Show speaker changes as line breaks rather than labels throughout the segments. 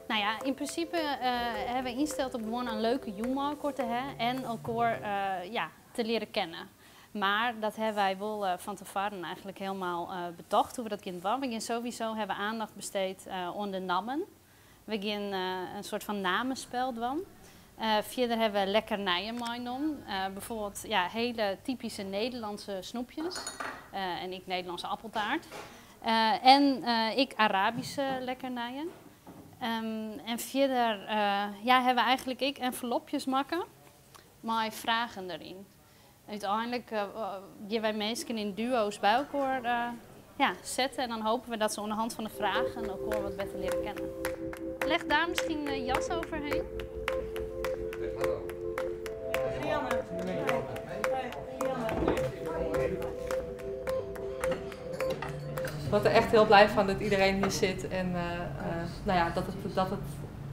Nou ja, in principe hebben we ingesteld op gewoon een leuke humor te hebben en elkaar te leren kennen. Maar dat hebben wij wel van tevoren eigenlijk helemaal bedacht hoe we dat kind was. We gaan sowieso hebben aandacht besteed aan de namen. We gaan een soort van namenspel doen. Verder hebben we lekkernijen meegenomen. Bijvoorbeeld hele typische Nederlandse snoepjes. En ik Nederlandse appeltaart. En ik Arabische lekkernijen. En verder hebben we eigenlijk envelopjes maken met vragen erin. Uiteindelijk gaan wij mensen in duo's bij elkaar zetten en dan hopen we dat ze aan de hand van de vragen elkaar wat beter leren kennen. Leg daar misschien een jas overheen.
Ik word er echt heel blij van dat iedereen hier zit en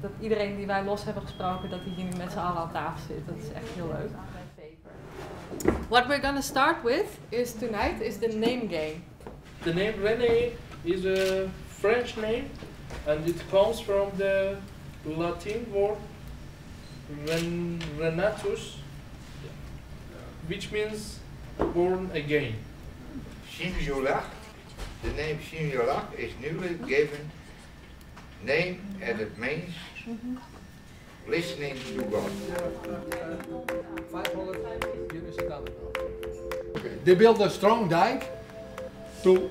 dat iedereen die wij los hebben gesproken, dat die hier nu met z'n allen aan tafel zit. Dat is echt heel leuk. What we're gonna start with is tonight is the name game.
The name René is a French name and it comes from the Latin word renatus, which means born again.
Sinjolach, the name Sinjolach is newly given name and it means listening to God.
500 units down. Okay. They built a strong dike to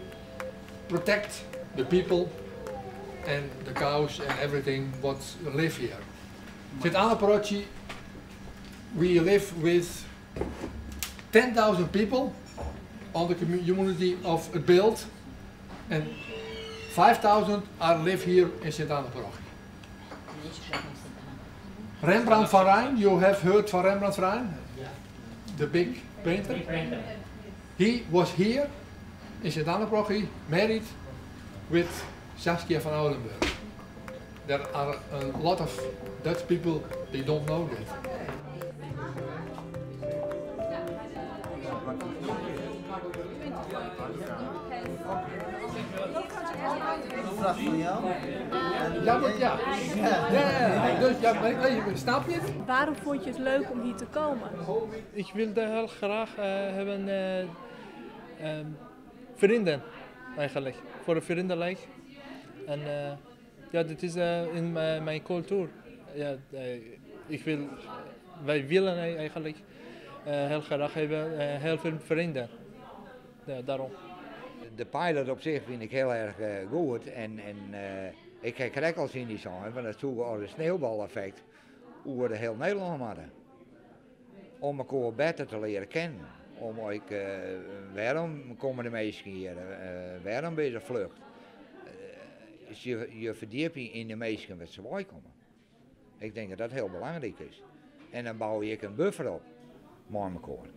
protect the people and the cows and everything what live here. Sint-Anna parochie, we live with 10,000 people on the community of het Beeld and 5,000 live here in Sint-Anna parochie. Rembrandt van Rijn, you have heard van Rembrandt van Rijn? The big painter. He was here in Sint-Anna parochie, married with Saskia van Oudenburg. There are a lot of Dutch people, they don't know that.
Vraag van jou?
Ja, maar ja. Dus snap je het?
Waarom vond je het leuk om hier te komen?
Ik wilde heel graag hebben vrienden eigenlijk, voor een vriendenlijk. En dit is in mijn cultuur. Ja, wij willen eigenlijk heel graag hebben heel veel vrienden. Ja, daarom.
De pilot op zich vind ik heel erg goed en ik krijg al zien die zo, want dat is al een sneeuwbaleffect hoe we de heel Nederland hadden. Om elkaar beter te leren kennen. Om waarom komen de mensen hier, waarom ben je vlucht? Je verdiept je in de mensen wat ze bij komen. Ik denk dat dat heel belangrijk is. En dan bouw je een buffer op, met elkaar.